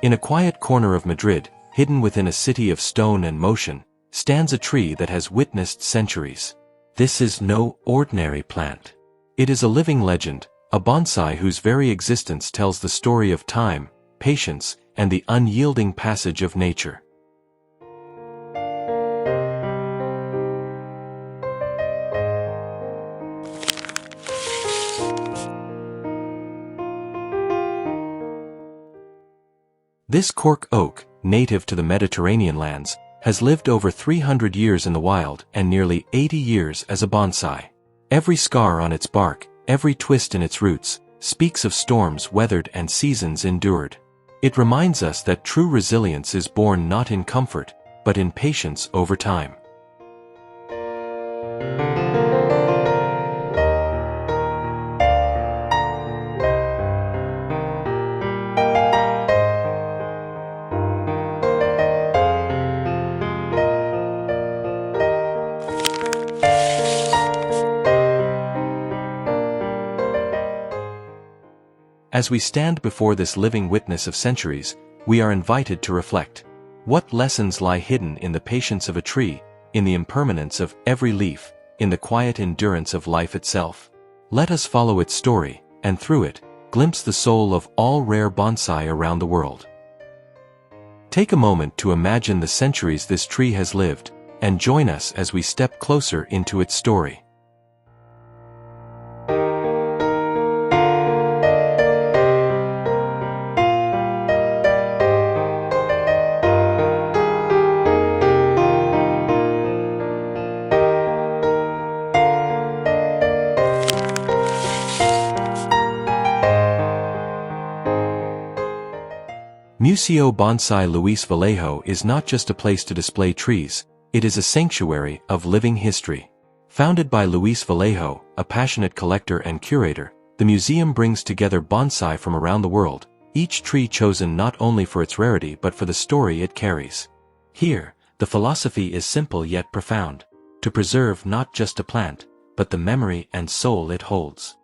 In a quiet corner of Madrid, hidden within a city of stone and motion, stands a tree that has witnessed centuries. This is no ordinary plant. It is a living legend, a bonsai whose very existence tells the story of time, patience, and the unyielding passage of nature. This cork oak, native to the Mediterranean lands, has lived over 300 years in the wild and nearly 80 years as a bonsai. Every scar on its bark, every twist in its roots, speaks of storms weathered and seasons endured. It reminds us that true resilience is born not in comfort, but in patience over time. As we stand before this living witness of centuries, we are invited to reflect. What lessons lie hidden in the patience of a tree, in the impermanence of every leaf, in the quiet endurance of life itself? Let us follow its story, and through it, glimpse the soul of all rare bonsai around the world. Take a moment to imagine the centuries this tree has lived, and join us as we step closer into its story. Museio Bonsai Luis Vallejo is not just a place to display trees, it is a sanctuary of living history. Founded by Luis Vallejo, a passionate collector and curator, the museum brings together bonsai from around the world, each tree chosen not only for its rarity but for the story it carries. Here, the philosophy is simple yet profound: to preserve not just a plant, but the memory and soul it holds.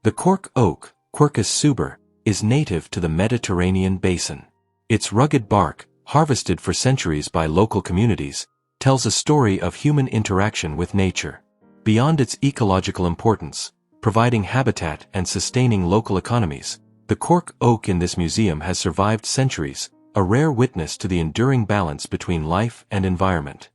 The cork oak, Quercus suber, is native to the Mediterranean basin. Its rugged bark, harvested for centuries by local communities, tells a story of human interaction with nature. Beyond its ecological importance, providing habitat and sustaining local economies, the cork oak in this museum has survived centuries, a rare witness to the enduring balance between life and environment.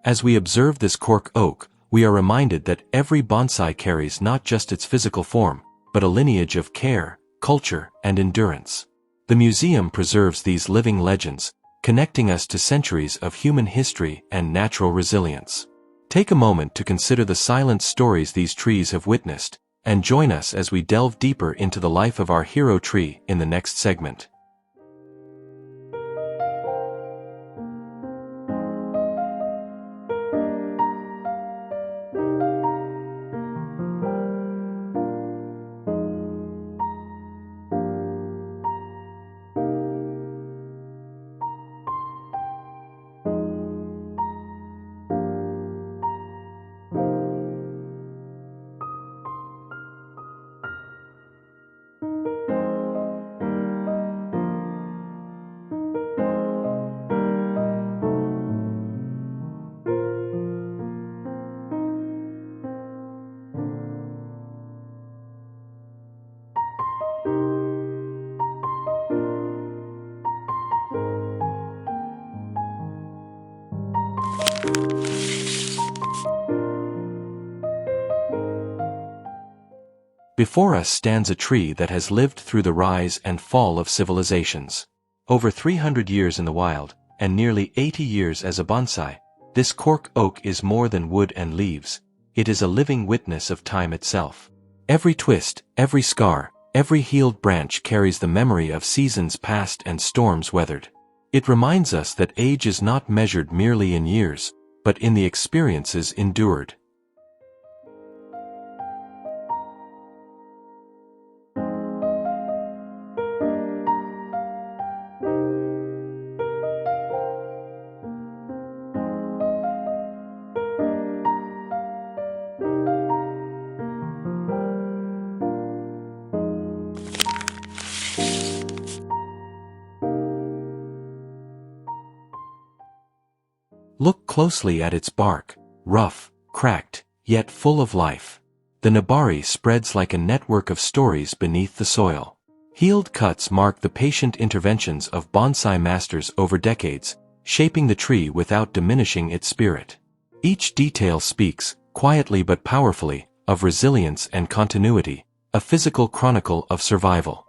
As we observe this cork oak, we are reminded that every bonsai carries not just its physical form, but a lineage of care, culture, and endurance. The museum preserves these living legends, connecting us to centuries of human history and natural resilience. Take a moment to consider the silent stories these trees have witnessed, and join us as we delve deeper into the life of our hero tree in the next segment. Before us stands a tree that has lived through the rise and fall of civilizations. Over 300 years in the wild, and nearly 80 years as a bonsai, this cork oak is more than wood and leaves. It is a living witness of time itself. Every twist, every scar, every healed branch carries the memory of seasons past and storms weathered. It reminds us that age is not measured merely in years, but in the experiences endured. Look closely at its bark, rough, cracked, yet full of life. The nabari spreads like a network of stories beneath the soil. Healed cuts mark the patient interventions of bonsai masters over decades, shaping the tree without diminishing its spirit. Each detail speaks, quietly but powerfully, of resilience and continuity, a physical chronicle of survival.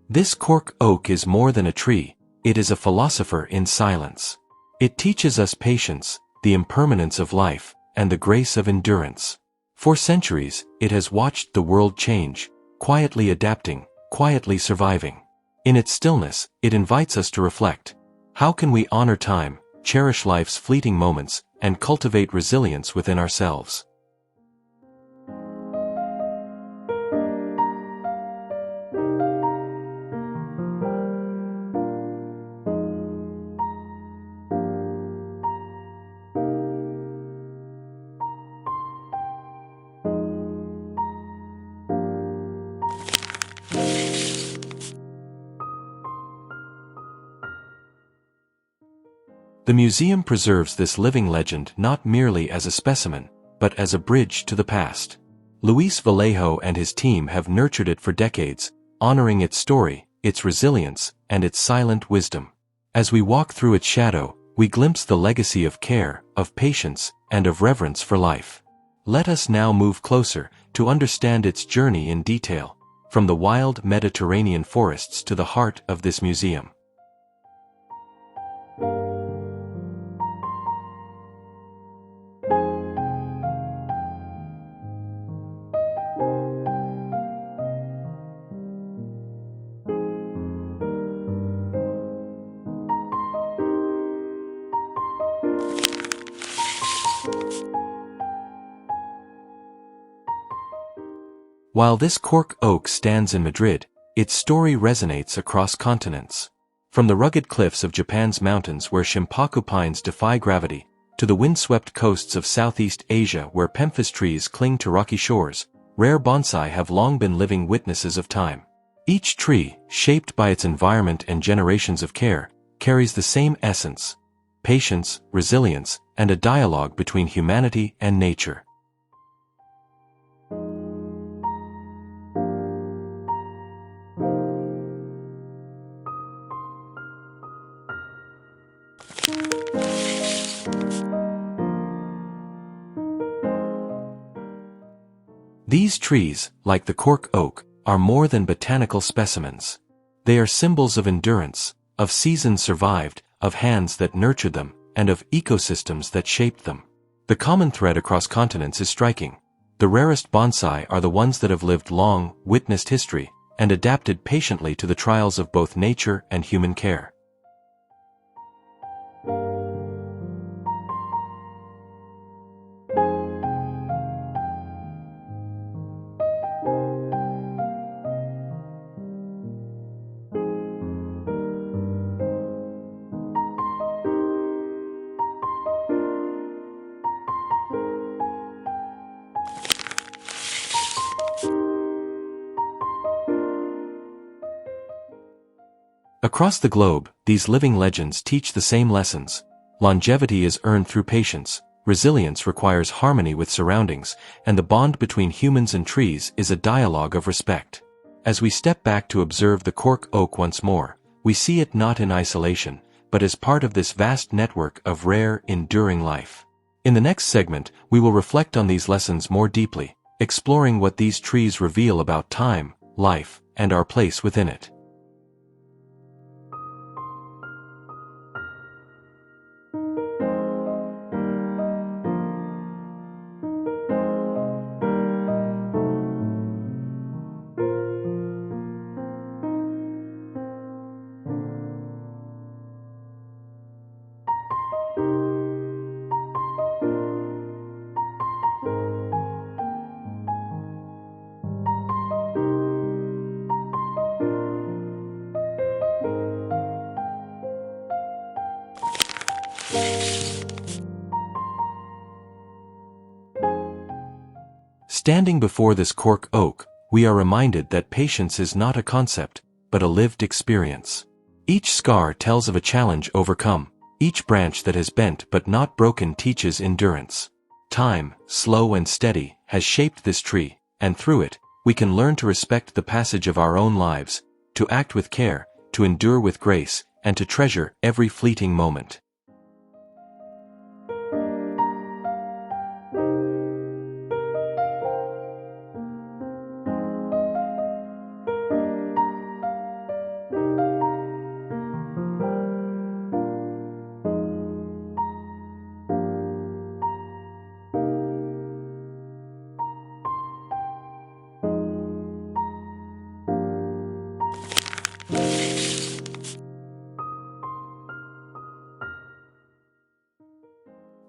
This cork oak is more than a tree, it is a philosopher in silence. It teaches us patience, the impermanence of life, and the grace of endurance. For centuries, it has watched the world change, quietly adapting, quietly surviving. In its stillness, it invites us to reflect. How can we honor time, cherish life's fleeting moments, and cultivate resilience within ourselves? The museum preserves this living legend not merely as a specimen, but as a bridge to the past. Luis Vallejo and his team have nurtured it for decades, honoring its story, its resilience, and its silent wisdom. As we walk through its shadow, we glimpse the legacy of care, of patience, and of reverence for life. Let us now move closer to understand its journey in detail, from the wild Mediterranean forests to the heart of this museum. While this cork oak stands in Madrid, its story resonates across continents. From the rugged cliffs of Japan's mountains where Shimpaku pines defy gravity, to the windswept coasts of Southeast Asia where pemphis trees cling to rocky shores, rare bonsai have long been living witnesses of time. Each tree, shaped by its environment and generations of care, carries the same essence: patience, resilience, and a dialogue between humanity and nature. These trees, like the cork oak, are more than botanical specimens. They are symbols of endurance, of seasons survived, of hands that nurtured them, and of ecosystems that shaped them. The common thread across continents is striking. The rarest bonsai are the ones that have lived long, witnessed history, and adapted patiently to the trials of both nature and human care. Across the globe, these living legends teach the same lessons. Longevity is earned through patience, resilience requires harmony with surroundings, and the bond between humans and trees is a dialogue of respect. As we step back to observe the cork oak once more, we see it not in isolation, but as part of this vast network of rare, enduring life. In the next segment, we will reflect on these lessons more deeply, exploring what these trees reveal about time, life, and our place within it. Standing before this cork oak, we are reminded that patience is not a concept, but a lived experience. Each scar tells of a challenge overcome. Each branch that has bent but not broken teaches endurance. Time, slow and steady, has shaped this tree, and through it, we can learn to respect the passage of our own lives, to act with care, to endure with grace, and to treasure every fleeting moment.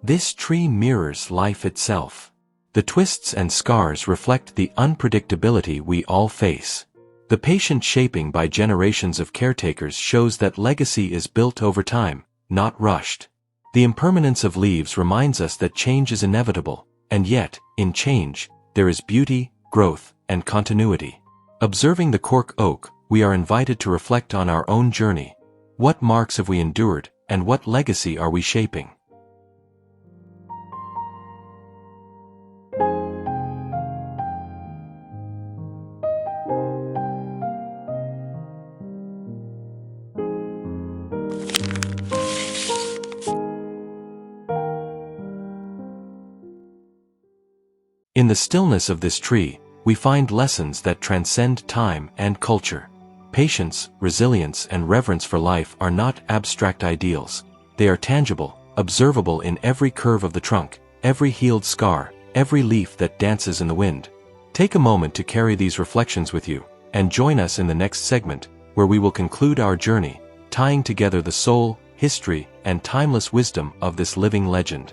This tree mirrors life itself. The twists and scars reflect the unpredictability we all face. The patient shaping by generations of caretakers shows that legacy is built over time, not rushed. The impermanence of leaves reminds us that change is inevitable, and yet, in change, there is beauty, growth, and continuity. Observing the cork oak, we are invited to reflect on our own journey. What marks have we endured, and what legacy are we shaping? In the stillness of this tree, we find lessons that transcend time and culture. Patience, resilience, and reverence for life are not abstract ideals. They are tangible, observable in every curve of the trunk, every healed scar, every leaf that dances in the wind. Take a moment to carry these reflections with you, and join us in the next segment, where we will conclude our journey, tying together the soul, history, and timeless wisdom of this living legend.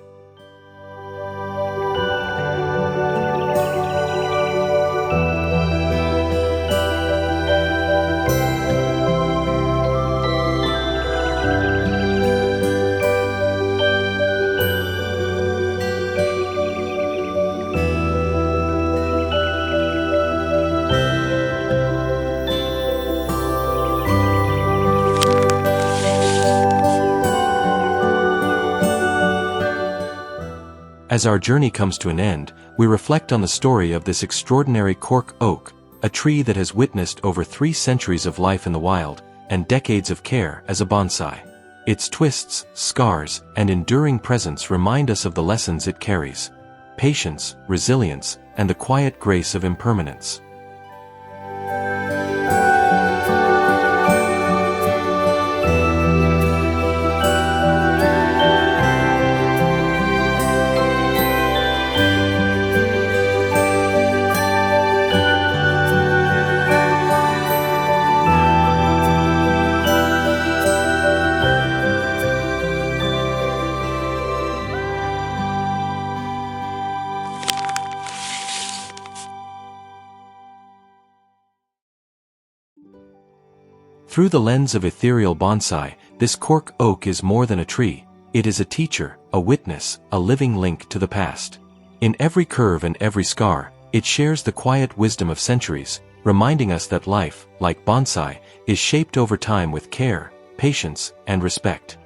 As our journey comes to an end, we reflect on the story of this extraordinary cork oak, a tree that has witnessed over 3 centuries of life in the wild, and decades of care as a bonsai. Its twists, scars, and enduring presence remind us of the lessons it carries: patience, resilience, and the quiet grace of impermanence. Through the lens of ethereal bonsai, this cork oak is more than a tree. It is a teacher, a witness, a living link to the past. In every curve and every scar, it shares the quiet wisdom of centuries, reminding us that life, like bonsai, is shaped over time with care, patience, and respect.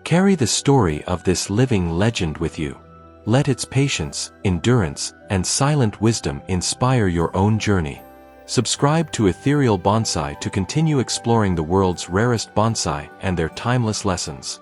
Carry the story of this living legend with you. Let its patience, endurance, and silent wisdom inspire your own journey. Subscribe to Ethereal Bonsai to continue exploring the world's rarest bonsai and their timeless lessons.